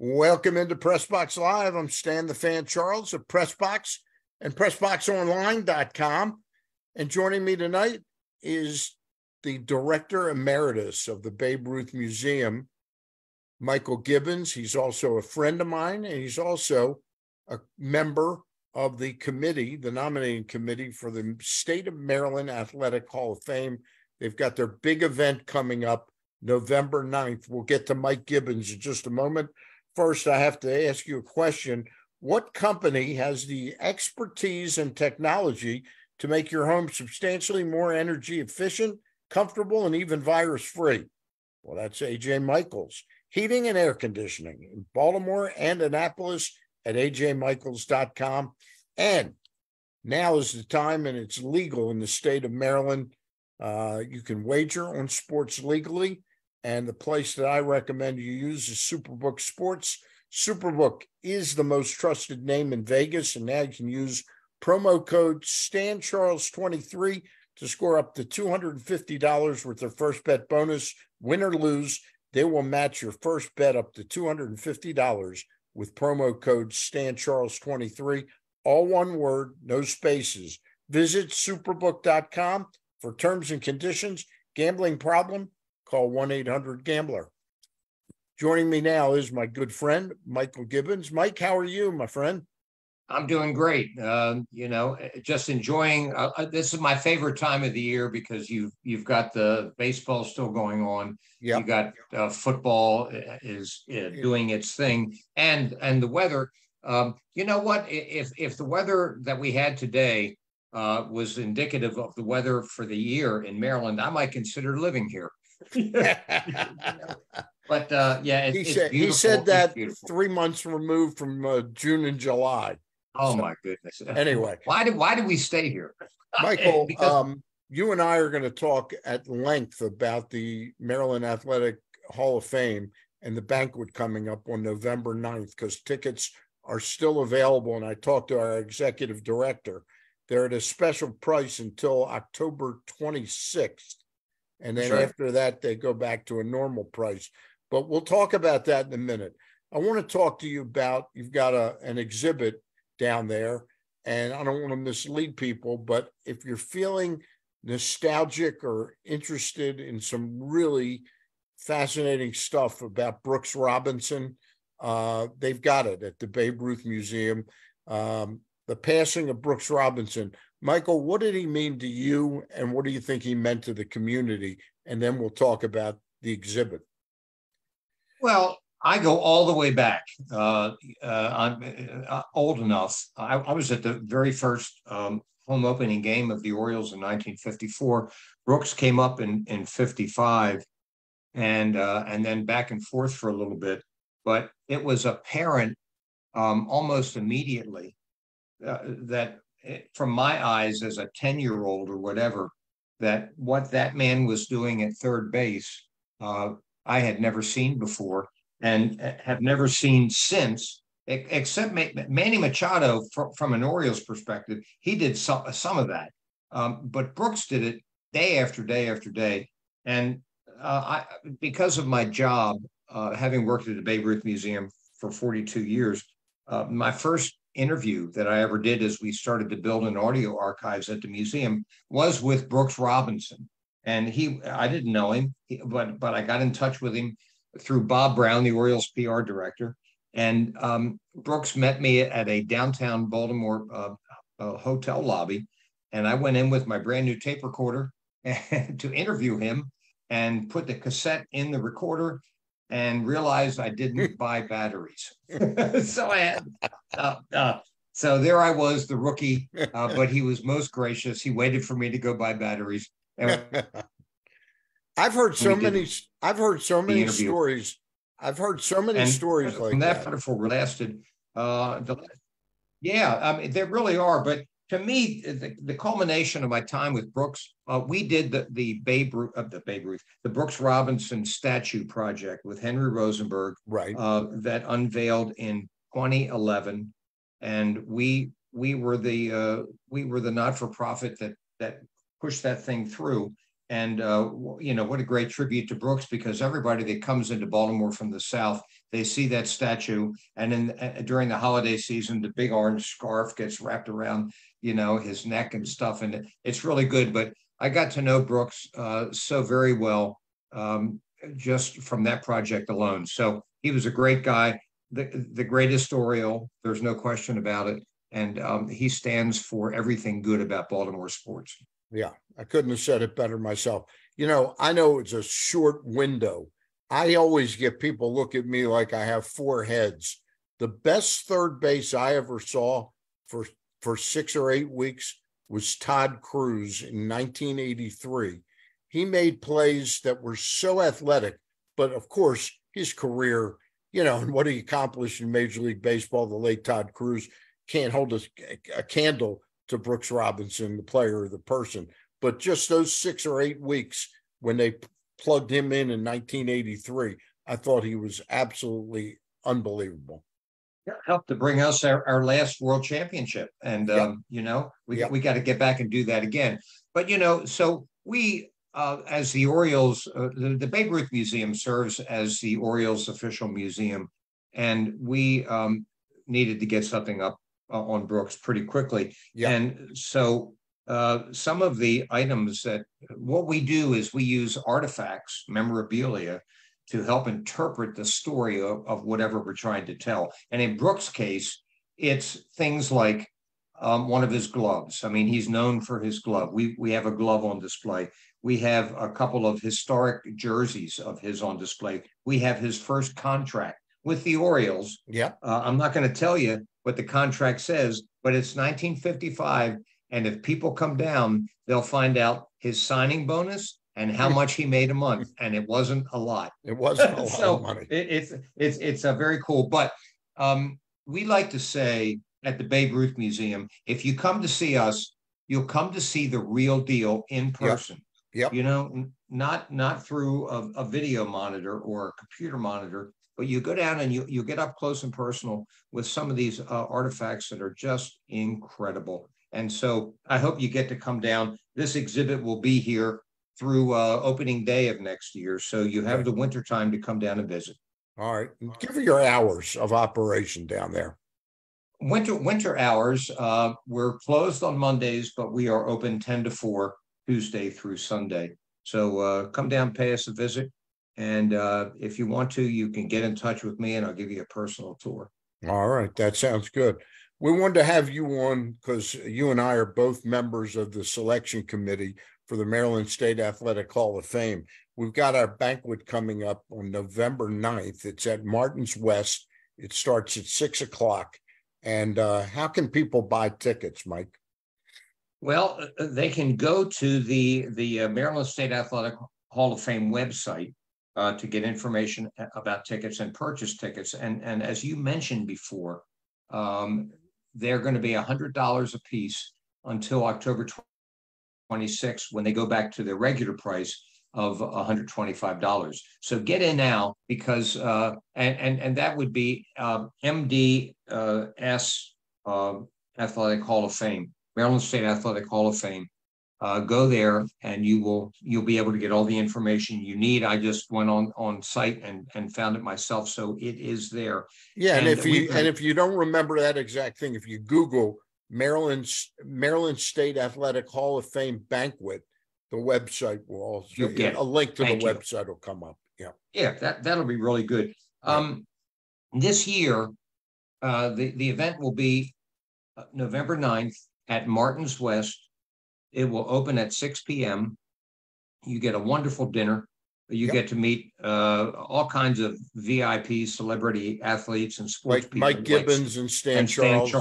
Welcome into PressBox Live. I'm Stan the Fan Charles of PressBox and PressBoxOnline.com. And joining me tonight is the Director Emeritus of the Babe Ruth Museum, Michael Gibbons. He's also a friend of mine, and he's also a member of the committee, the nominating committee for the State of Maryland Athletic Hall of Fame. They've got their big event coming up November 9th. We'll get to Mike Gibbons in just a moment. First, I have to ask you a question. What company has the expertise and technology to make your home substantially more energy efficient, comfortable, and even virus-free? Well, that's AJ Michaels, Heating and Air Conditioning in Baltimore and Annapolis at ajmichaels.com. And now is the time, and it's legal in the state of Maryland. You can wager on sports legally. And the place that I recommend you use is Superbook Sports. Superbook is the most trusted name in Vegas, and now you can use promo code StanCharles23 to score up to $250 with their first bet bonus. Win or lose, they will match your first bet up to $250 with promo code StanCharles23. All one word, no spaces. Visit superbook.com for terms and conditions. Gambling problem? Call 1-800-GAMBLER. Joining me now is my good friend, Michael Gibbons. Mike, how are you, my friend? I'm doing great. Just enjoying. This is my favorite time of the year because you've got the baseball still going on. Yep. You got football is doing its thing, and the weather. You know what? If the weather that we had today was indicative of the weather for the year in Maryland, I might consider living here. But he said that 3 months removed from June and July. Oh, my goodness. Anyway, why did we stay here? Michael, you and I are going to talk at length about the Maryland Athletic Hall of Fame and the banquet coming up on November 9th, because tickets are still available. And I talked to our executive director. They're at a special price until October 26th. And then after that, they go back to a normal price. But we'll talk about that in a minute. I want to talk to you about, you've got an exhibit down there, and I don't want to mislead people, but if you're feeling nostalgic or interested in some really fascinating stuff about Brooks Robinson, they've got it at the Babe Ruth Museum. The passing of Brooks Robinson. Michael, what did he mean to you, and what do you think he meant to the community? And then we'll talk about the exhibit. Well, I go all the way back. I'm old enough. I was at the very first home opening game of the Orioles in 1954. Brooks came up in 55, and then back and forth for a little bit. But it was apparent almost immediately that, from my eyes as a 10-year-old or whatever, that what that man was doing at third base, I had never seen before and have never seen since, except Manny Machado from an Orioles perspective. He did some of that. But Brooks did it day after day after day. And because of my job, having worked at the Babe Ruth Museum for 42 years, my first interview that I ever did as we started to build an audio archives at the museum was with Brooks Robinson. And I didn't know him, but I got in touch with him through Bob Brown, the Orioles PR director. And Brooks met me at a downtown Baltimore hotel lobby. And I went in with my brand new tape recorder to interview him and put the cassette in the recorder and realized I didn't buy batteries. So I had, so there I was, the rookie, but he was most gracious. He waited for me to go buy batteries. I've heard so many stories. I've heard so many stories like that. That metaphor lasted. Yeah, I mean, there really are. But to me, the culmination of my time with Brooks, we did the Brooks Robinson statue project with Henry Rosenberg, right? That unveiled in 2011, and we we were the not-for-profit that pushed that thing through. And what a great tribute to Brooks, because everybody that comes into Baltimore from the South, they see that statue, and then during the holiday season, the big orange scarf gets wrapped around his neck and stuff, and it's really good. But I got to know Brooks so very well just from that project alone. So he was a great guy, the greatest Oriole. There's no question about it. And he stands for everything good about Baltimore sports. Yeah, I couldn't have said it better myself. I know it's a short window. I always get people look at me like I have four heads. The best third base I ever saw for 6 or 8 weeks was Todd Cruz in 1983. He made plays that were so athletic, but of course, his career, and what he accomplished in Major League Baseball, the late Todd Cruz can't hold a candle to Brooks Robinson, the player or the person. But just those 6 or 8 weeks when they plugged him in 1983, I thought he was absolutely unbelievable. Helped to bring us our last world championship. And, we got to get back and do that again. But, so we, as the Orioles, the Babe Ruth Museum serves as the Orioles official museum. And we needed to get something up on Brooks pretty quickly. Yeah. And so some of the items what we do is we use artifacts, memorabilia, to help interpret the story of whatever we're trying to tell. And in Brooks' case, it's things like one of his gloves. I mean, he's known for his glove. We have a glove on display. We have a couple of historic jerseys of his on display. We have his first contract with the Orioles. Yeah. I'm not going to tell you what the contract says, but it's 1955. And if people come down, they'll find out his signing bonus and how much he made a month. And it wasn't a lot. It wasn't a lot so of money. It's a very cool. But we like to say at the Babe Ruth Museum, if you come to see us, you'll come to see the real deal in person. Yep. Not through a video monitor or a computer monitor, but you go down and you get up close and personal with some of these artifacts that are just incredible. And so I hope you get to come down. This exhibit will be here through opening day of next year. So you have the winter time to come down and visit. All right. Give me your hours of operation down there. Winter hours. We're closed on Mondays, but we are open 10 to 4 Tuesday through Sunday. So come down, pay us a visit. And if you want to, you can get in touch with me and I'll give you a personal tour. All right. That sounds good. We wanted to have you on because you and I are both members of the selection committee for the Maryland State Athletic Hall of Fame. We've got our banquet coming up on November 9th. It's at Martin's West. It starts at 6 o'clock. And how can people buy tickets, Mike? Well, they can go to the Maryland State Athletic Hall of Fame website to get information about tickets and purchase tickets. And as you mentioned before, they're going to be $100 a piece until October 26th when they go back to their regular price of $125. So get in now because and that would be MDS Athletic Hall of Fame, Maryland State Athletic Hall of Fame. Go there and you'll be able to get all the information you need. I just went on site and found it myself, so it is there. Yeah, and if you don't remember that exact thing, if you Google Maryland State Athletic Hall of Fame banquet, the website will also get a link to the website will come up. Yeah, that'll be really good. This year, the event will be November 9th at Martin's West. It will open at 6 p.m. You get a wonderful dinner. You get to meet all kinds of VIP celebrity athletes and sports people. Mike Gibbons and Stan Charles.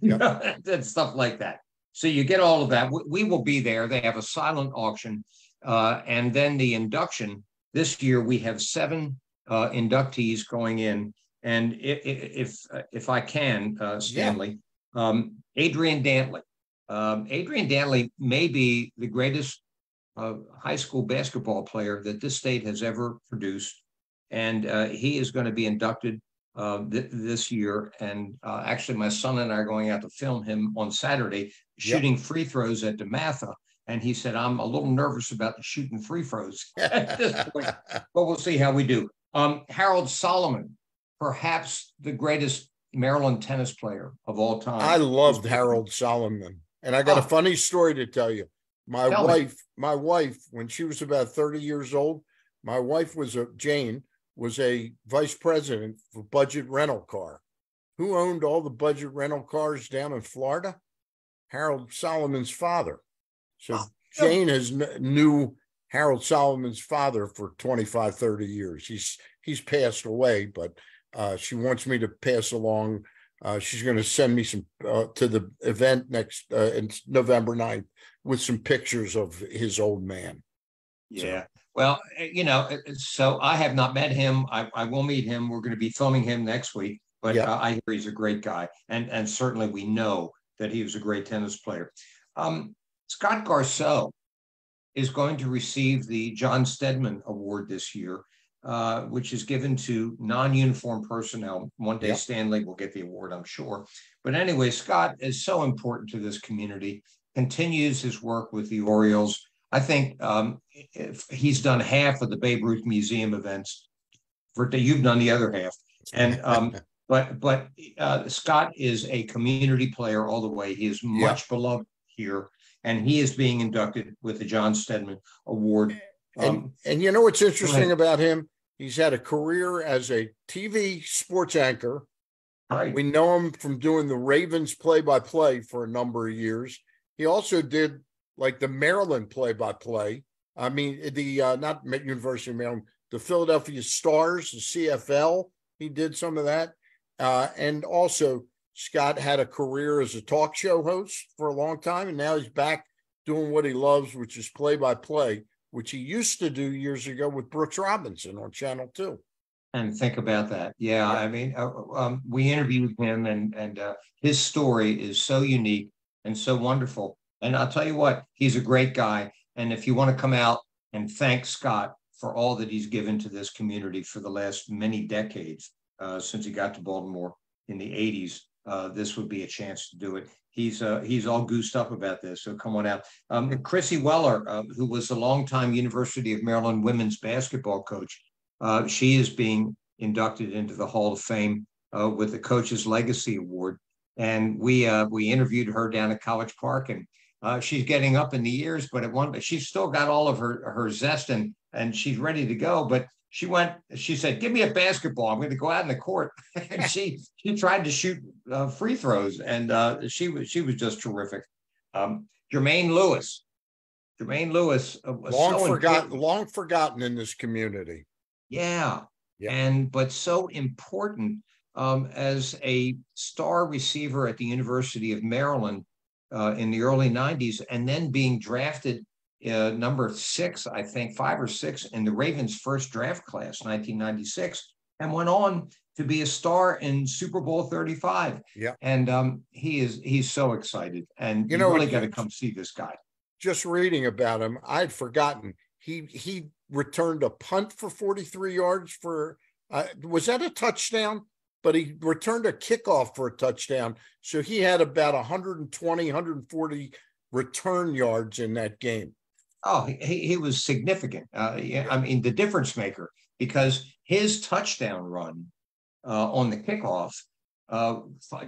And stuff like that. So you get all of that. We will be there. They have a silent auction. And then the induction. This year we have 7 inductees going in. And if I can, Stanley, Adrian Dantley. Adrian Dantley may be the greatest high school basketball player that this state has ever produced. And he is going to be inducted this year. And actually, my son and I are going out to film him on Saturday, shooting free throws at DeMatha. And he said, I'm a little nervous about the shooting free throws at this point, but we'll see how we do. Harold Solomon, perhaps the greatest Maryland tennis player of all time. I loved Harold Solomon. And I got a funny story to tell you. My wife, when she was about 30 years old, my wife was Jane was a vice president for Budget Rental Car. Who owned all the Budget Rental cars down in Florida? Harold Solomon's father. So Jane knew Harold Solomon's father for 25, 30 years. He's passed away, but she wants me to pass along. She's going to send me some to the event next in November 9th with some pictures of his old man. Yeah. So. Well, so I have not met him. I will meet him. We're going to be filming him next week, but I hear he's a great guy. And certainly we know that he was a great tennis player. Scott Garceau is going to receive the John Stedman Award this year, which is given to non-uniform personnel. One day Stanley will get the award, I'm sure. But anyway, Scott is so important to this community, continues his work with the Orioles. I think if he's done half of the Babe Ruth Museum events. You've done the other half. And but Scott is a community player all the way. He is much beloved here, and he is being inducted with the John Stedman Award. And you know what's interesting about him? He's had a career as a TV sports anchor. Right. We know him from doing the Ravens play-by-play for a number of years. He also did like the Maryland play-by-play. I mean, the not University of Maryland, the Philadelphia Stars, the CFL. He did some of that. And also, Scott had a career as a talk show host for a long time, and now he's back doing what he loves, which is play-by-play, which he used to do years ago with Brooks Robinson on Channel 2. And think about that. Yeah. I mean, we interviewed him, and his story is so unique and so wonderful. And I'll tell you what, he's a great guy. And if you want to come out and thank Scott for all that he's given to this community for the last many decades, since he got to Baltimore in the 80s, this would be a chance to do it. He's all goosed up about this, so come on out. Chrissy Weller, who was a longtime University of Maryland women's basketball coach, she is being inducted into the Hall of Fame with the Coach's Legacy Award. And we interviewed her down at College Park, and she's getting up in the years, but she's still got all of her zest and she's ready to go. But she said, give me a basketball. I'm going to go out in the court. And she tried to shoot free throws, and she was just terrific. Jermaine Lewis was long forgotten in this community. Yeah. But so important as a star receiver at the University of Maryland in the early 90s, and then being drafted number 6, I think 5 or 6 in the Ravens' first draft class, 1996, and went on to be a star in Super Bowl 35. Yeah. And he's so excited, and you really got to come see this guy. Just reading about him, I'd forgotten he returned a punt for 43 yards for was that a touchdown? But he returned a kickoff for a touchdown. So he had about 120, 140 return yards in that game. Oh, he was significant. I mean, the difference maker, because his touchdown run on the kickoff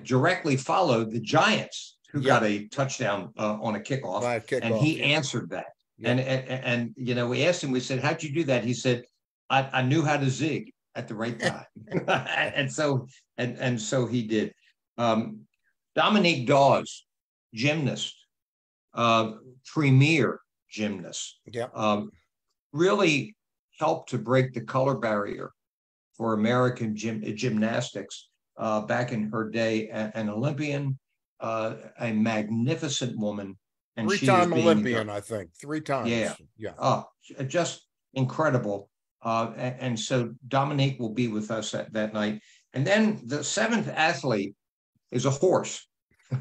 directly followed the Giants, who got a touchdown on a kickoff, and he answered that. Yeah. And we asked him, we said, how'd you do that? He said, I knew how to zig at the right time. and so he did. Dominique Dawes, gymnast, premier gymnast, really helped to break the color barrier for American gymnastics back in her day. An Olympian, a magnificent woman. And 3-time Olympian, I think. 3 times. Yeah. Just incredible. And so Dominique will be with us that night. And then the 7th athlete is a horse,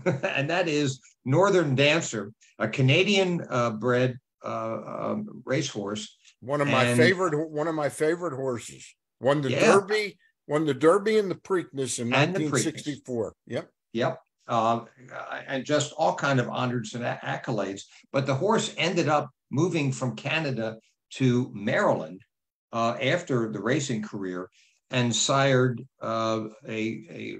and that is Northern Dancer, a Canadian bred racehorse. One of my favorite horses. Won the Derby Won the Derby and the Preakness in and the 1964. Yep. Yep. And just all kind of honors and accolades. But the horse ended up moving from Canada to Maryland after the racing career, and sired a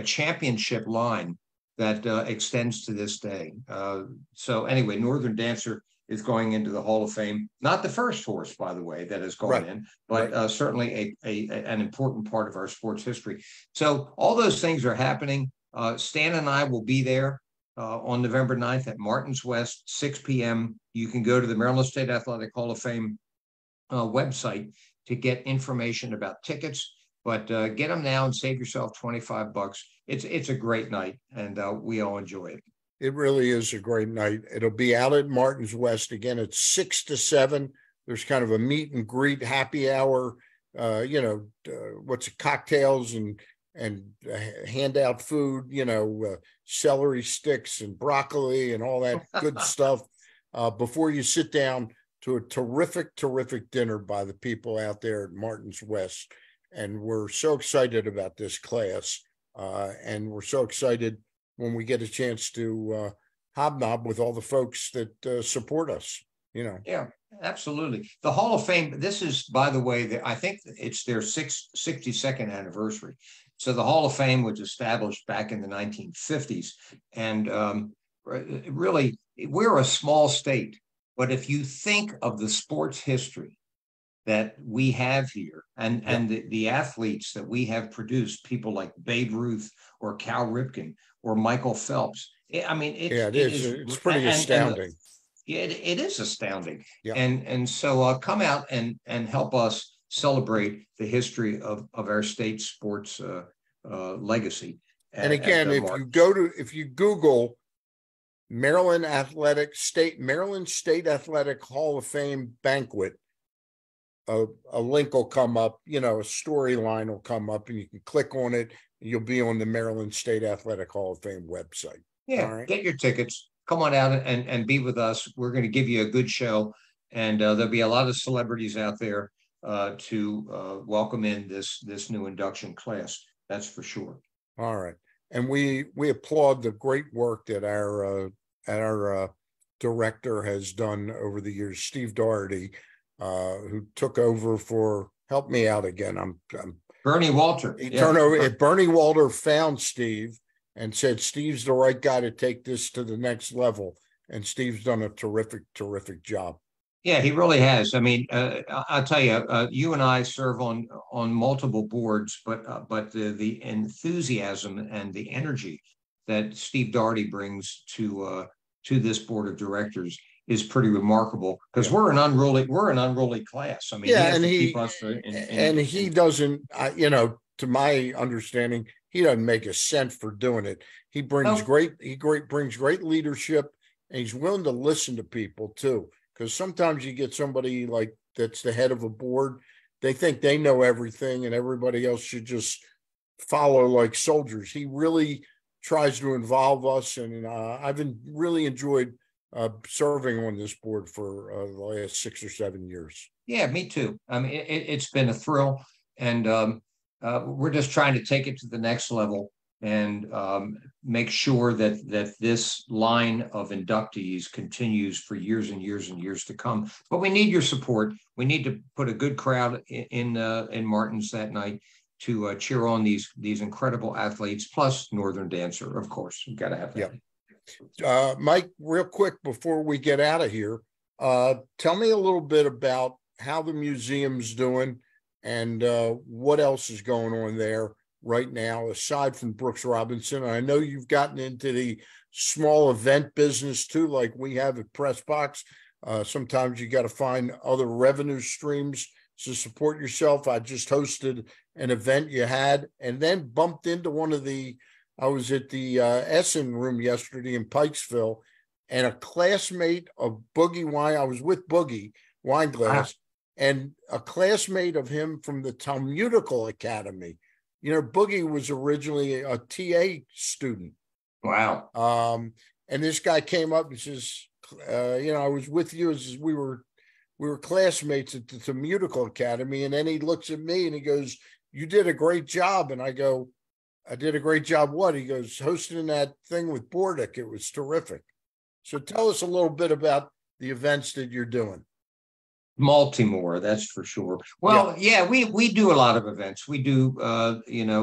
championship line that extends to this day. So anyway, Northern Dancer is going into the Hall of Fame. Not the first horse, by the way, that has gone in, but certainly an important part of our sports history. So all those things are happening. Stan and I will be there on November 9th at Martin's West, 6 p.m. You can go to the Maryland State Athletic Hall of Fame website to get information about tickets, but get them now and save yourself $25. It's a great night, and we all enjoy it. It really is a great night. It'll be out at Martin's West. Again, it's 6 to 7. There's kind of a meet and greet happy hour, cocktails and hand out food, celery sticks and broccoli and all that good stuff before you sit down to a terrific dinner by the people out there at Martin's West. And we're so excited about this class. And we're so excited when we get a chance to hobnob with all the folks that support us, Yeah, absolutely. The Hall of Fame, this is, by the way, I think it's their 62nd anniversary. So the Hall of Fame was established back in the 1950s. And really, we're a small state. But if you think of the sports history that we have here and the athletes that we have produced, people like Babe Ruth or Cal Ripken or Michael Phelps, it's pretty astounding. It is astounding. Yeah. And so come out and help us celebrate the history of our state sports legacy. And again, if you Google Maryland State Athletic Hall of Fame banquet, a link will come up, a storyline will come up, and you can click on it, and you'll be on the Maryland State Athletic Hall of Fame website. Yeah, right? Get your tickets. Come on out and be with us. We're going to give you a good show, and there'll be a lot of celebrities out there to welcome in this new induction class. That's for sure. All right, and we applaud the great work that our director has done over the years, Steve Doherty, who took over for, help me out again. I'm Bernie Walter. Bernie Walter found Steve and said, Steve's the right guy to take this to the next level. And Steve's done a terrific job. Yeah, he really has. I mean, I'll tell you, you and I serve on multiple boards, but the enthusiasm and the energy that Steve Doherty brings to this board of directors is pretty remarkable, because we're an unruly class. I mean, he doesn't, to my understanding, he doesn't make a cent for doing it. He brings great leadership, and he's willing to listen to people too. Because sometimes you get somebody like that's the head of a board, they think they know everything and everybody else should just follow like soldiers. He really tries to involve us, and I've really enjoyed serving on this board for the last 6 or 7 years. Yeah, me too. I mean, it's been a thrill, and we're just trying to take it to the next level and make sure that this line of inductees continues for years and years and years to come. But we need your support. We need to put a good crowd in Martin's that night to cheer on these incredible athletes, plus Northern Dancer, of course. We've got to have that. Yeah. Mike, real quick before we get out of here, tell me a little bit about how the museum's doing and what else is going on there right now, aside from Brooks Robinson. I know you've gotten into the small event business too, like we have at PressBox. Sometimes you got to find other revenue streams to support yourself. I just hosted an event you had, and then bumped into I was at the Essen room yesterday in Pikesville, and a classmate of Boogie Wine, I was with Boogie Wineglass, and a classmate of him from the Talmudical Academy. Boogie was originally a TA student. Wow. And this guy came up and says, I was with you as we were classmates at the Talmudical Academy. And then he looks at me and he goes, you did a great job. And I go, I did a great job. What? He goes, hosting that thing with Bordick. It was terrific. So tell us a little bit about the events that you're doing. Multimore, that's for sure. Well, yeah, we do a lot of events. We do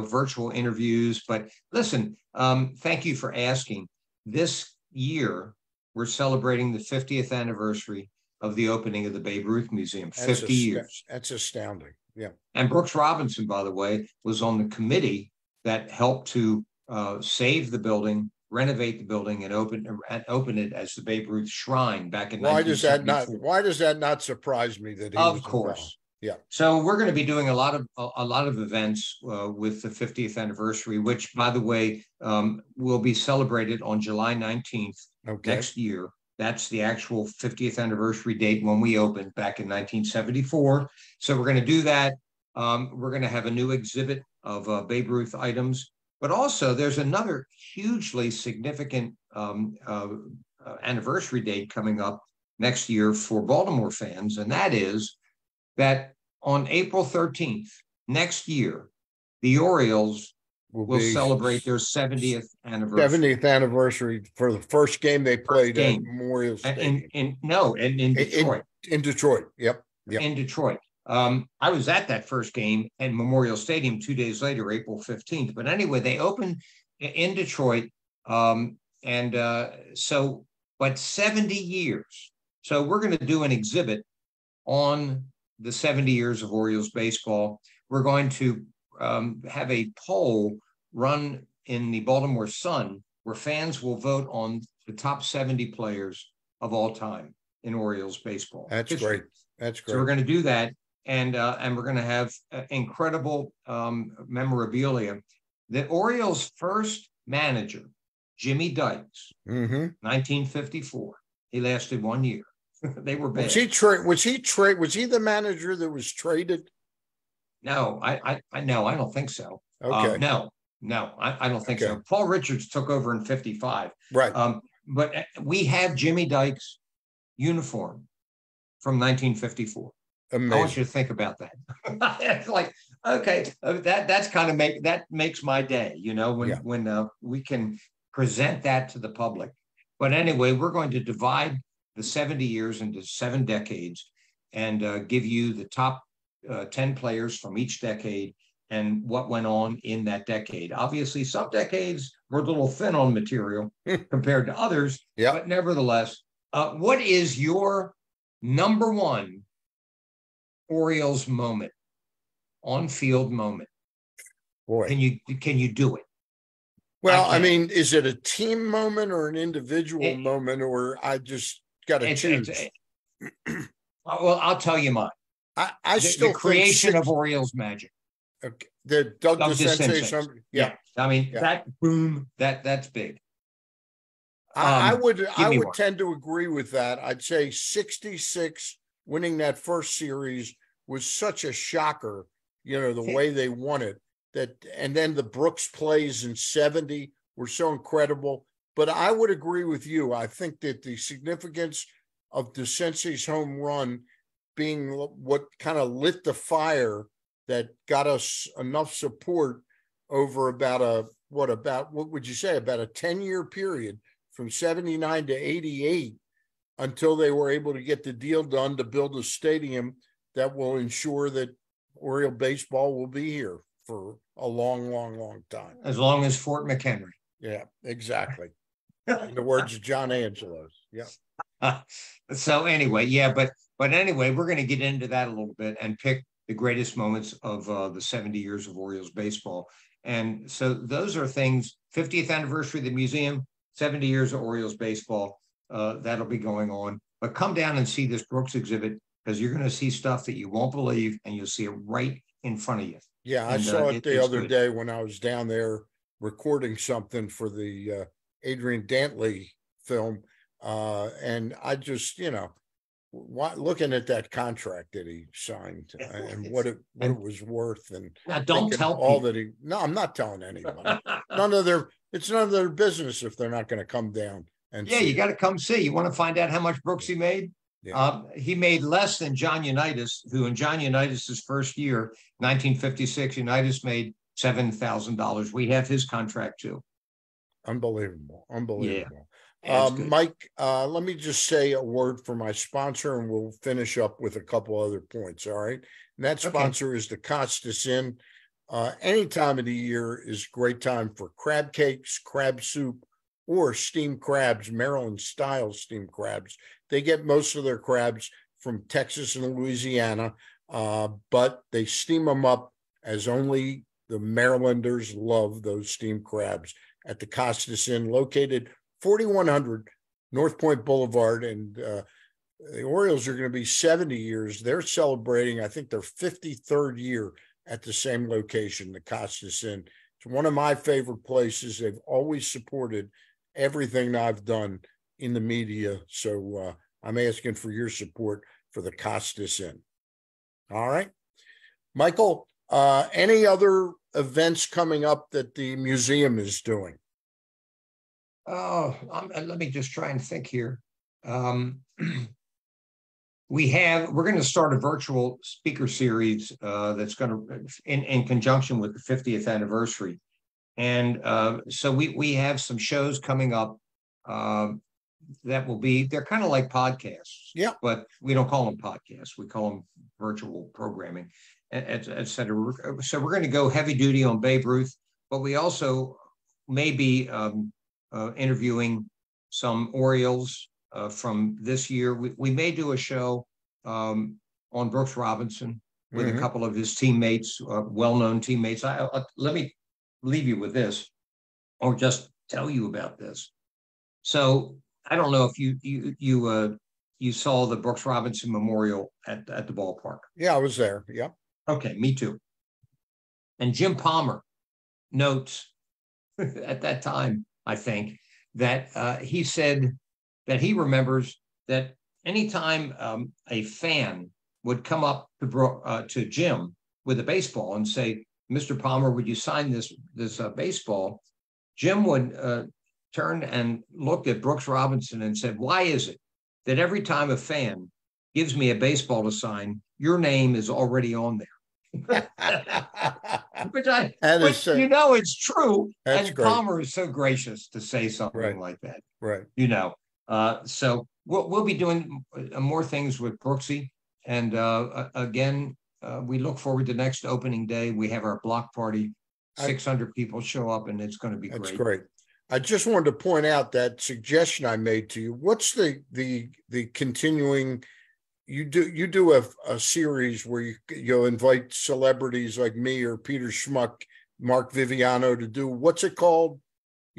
virtual interviews. But listen, thank you for asking. This year we're celebrating the 50th anniversary of the opening of the Babe Ruth Museum. 50 years. That's astounding. Yeah. And Brooks Robinson, by the way, was on the committee that helped to save the building, renovate the building, and open it as the Babe Ruth Shrine back in 1974. Why does that not surprise me that he was course involved? Yeah. So we're going to be doing a lot of events with the 50th anniversary, which, by the way, will be celebrated on July 19th next year. That's the actual 50th anniversary date when we opened back in 1974. So we're going to do that. We're going to have a new exhibit of Babe Ruth items. But also, there's another hugely significant anniversary date coming up next year for Baltimore fans, and that is that on April 13th next year, the Orioles will celebrate their 70th anniversary. 70th anniversary for the first game they played at Memorial Stadium. In Detroit. In Detroit, yep. In Detroit. I was at that first game at Memorial Stadium 2 days later, April 15th. But anyway, they opened in Detroit. But 70 years. So we're going to do an exhibit on the 70 years of Orioles baseball. We're going to have a poll run in the Baltimore Sun where fans will vote on the top 70 players of all time in Orioles baseball. That's history. Great. That's great. So we're going to do that. And we're going to have incredible memorabilia. The Orioles' first manager, Jimmy Dykes, 1954. He lasted 1 year. They were bad. Was he the manager that was traded? No, I don't think so. Okay. No, I don't think so. Paul Richards took over in 55. Right. But we have Jimmy Dykes' uniform from 1954. Amazing. I want you to think about that. It's like, okay, that's kind of that makes my day, when we can present that to the public. But anyway, we're going to divide the 70 years into 7 decades and give you the top 10 players from each decade and what went on in that decade. Obviously, some decades were a little thin on material compared to others, but nevertheless, what is your number one Orioles moment, on-field moment? Boy, can you do it? Well, I mean, is it a team moment or an individual moment, or I just got to choose? Well, I'll tell you mine. I still the creation of Orioles magic. Okay. The Doug DeCinces. Yeah. I mean, that boom, that's big. I would tend to agree with that. I'd say 66 winning that first series was such a shocker, the way they won it. And then the Brooks plays in 70 were so incredible. But I would agree with you. I think that the significance of DeCinces' home run being what kind of lit the fire that got us enough support over about what would you say, about a 10-year period from 79 to 88 until they were able to get the deal done to build a stadium that will ensure that Oriole baseball will be here for a long, long, long time. As long as Fort McHenry. Yeah, exactly. In the words of John Angelos. Yeah. So anyway, but anyway, we're going to get into that a little bit and pick the greatest moments of the 70 years of Orioles baseball. And so those are things, 50th anniversary of the museum, 70 years of Orioles baseball, that'll be going on. But come down and see this Brooks exhibit because you're going to see stuff that you won't believe and you'll see it right in front of you. Yeah, I saw it the other day when I was down there recording something for the Adrian Dantley film. And I just, looking at that contract that he signed and what it was worth, and now don't tell all people. No, I'm not telling anybody. It's none of their business if they're not going to come down and see. You got to come see. You want to find out how much Brooksy made? Yeah. He made less than John Unitas, who in John Unitas's first year, 1956, Unitas made $7,000. We have his contract too. Unbelievable. Yeah, Unbelievable. it's good. Mike, let me just say a word for my sponsor and we'll finish up with a couple other points. All right. And that sponsor is the Costas Inn. Any time of the year is a great time for crab cakes, crab soup, or steamed crabs, Maryland style steamed crabs. They get most of their crabs from Texas and Louisiana, but they steam them up as only the Marylanders love those steamed crabs at the Costas Inn, located 4100 North Point Boulevard. And the Orioles are going to be 70 years. They're celebrating, I think, their 53rd year at the same location, the Costas Inn. It's one of my favorite places. They've always supported everything I've done in the media. So I'm asking for your support for the Costas Inn. All right. Michael, any other events coming up that the museum is doing? Oh, let me just try and think here. We're going to start a virtual speaker series that's going to, in conjunction with the 50th anniversary. And so we have some shows coming up that will be, they're kind of like podcasts. Yeah. But we don't call them podcasts. We call them virtual programming, et cetera. So we're going to go heavy duty on Babe Ruth, but we also may be interviewing some Orioles from this year. We may do a show on Brooks Robinson with a couple of his teammates, well-known teammates. Let me leave you with this, or just tell you about this. So I don't know if you saw the Brooks Robinson Memorial at the ballpark. Yeah, I was there. Yeah. Okay, me too. And Jim Palmer notes at that time, I think, that he said that he remembers that anytime a fan would come up to Jim with a baseball and say, "Mr. Palmer, would you sign this baseball?" Jim would turn and looked at Brooks Robinson and said, "Why is it that every time a fan gives me a baseball to sign, your name is already on there?" Which it's true. That's and great. Palmer is so gracious to say something like that. Right. So we'll be doing more things with Brooksy. And again, we look forward to next opening day. We have our block party. 600 people show up, and it's going to be great. That's great. I just wanted to point out that suggestion I made to you. What's the continuing? You do a series where you'll invite celebrities like me or Peter Schmuck, Mark Viviano to do, what's it called?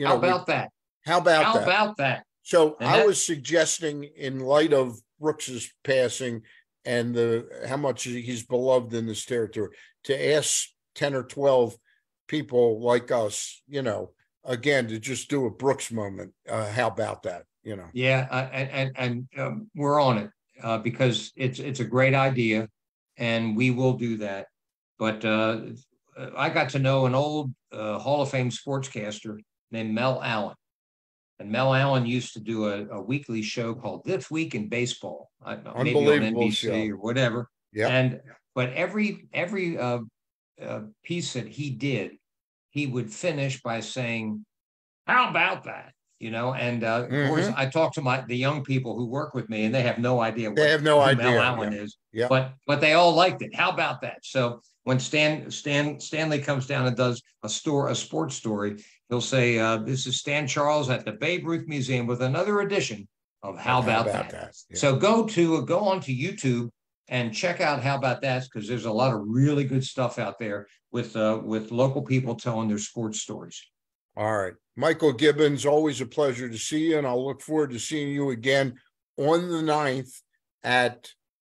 How about that? How about that? So I was suggesting, in light of Brooks's passing and how much he's beloved in this territory, to ask 10 or 12 people like us, again, to just do a Brooks moment. How about that? Yeah, and we're on it because it's a great idea, and we will do that. But I got to know an old Hall of Fame sportscaster named Mel Allen. And Mel Allen used to do a weekly show called This Week in Baseball, maybe on NBC show. or whatever. Yeah. But every piece that he did, he would finish by saying, "How about that?" And of course, I talk to the young people who work with me, and they have no idea who Mel Allen is. Yeah. But they all liked it. How about that? So when Stanley comes down and does a sports story, he'll say, "This is Stan Charles at the Babe Ruth Museum with another edition of How About That?" Yeah. So go onto YouTube and check out How About That, because there's a lot of really good stuff out there with local people telling their sports stories. All right. Michael Gibbons, always a pleasure to see you, and I'll look forward to seeing you again on the 9th at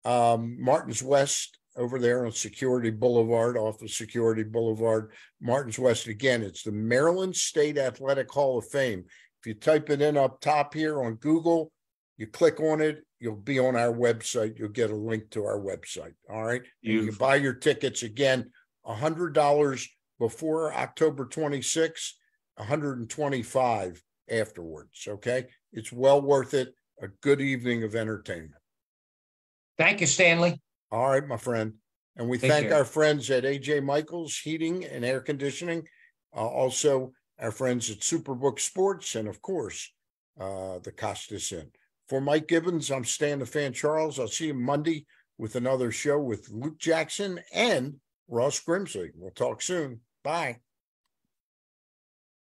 Martin's West over there on Security Boulevard, off of Security Boulevard, Martin's West. Again, it's the Maryland State Athletic Hall of Fame. If you type it in up top here on Google, you click on it, you'll be on our website. You'll get a link to our website. All right. And you can buy your tickets, again, $100 before October 26th, $125 afterwards. Okay. It's well worth it. A good evening of entertainment. Thank you, Stanley. All right, my friend. And we Take thank care. our friends at AJ Michaels Heating and Air Conditioning. Also, our friends at Superbook Sports, and of course, the Costas Inn. For Mike Gibbons, I'm Stan the Fan Charles. I'll see you Monday with another show with Luke Jackson and Ross Grimsley. We'll talk soon. Bye.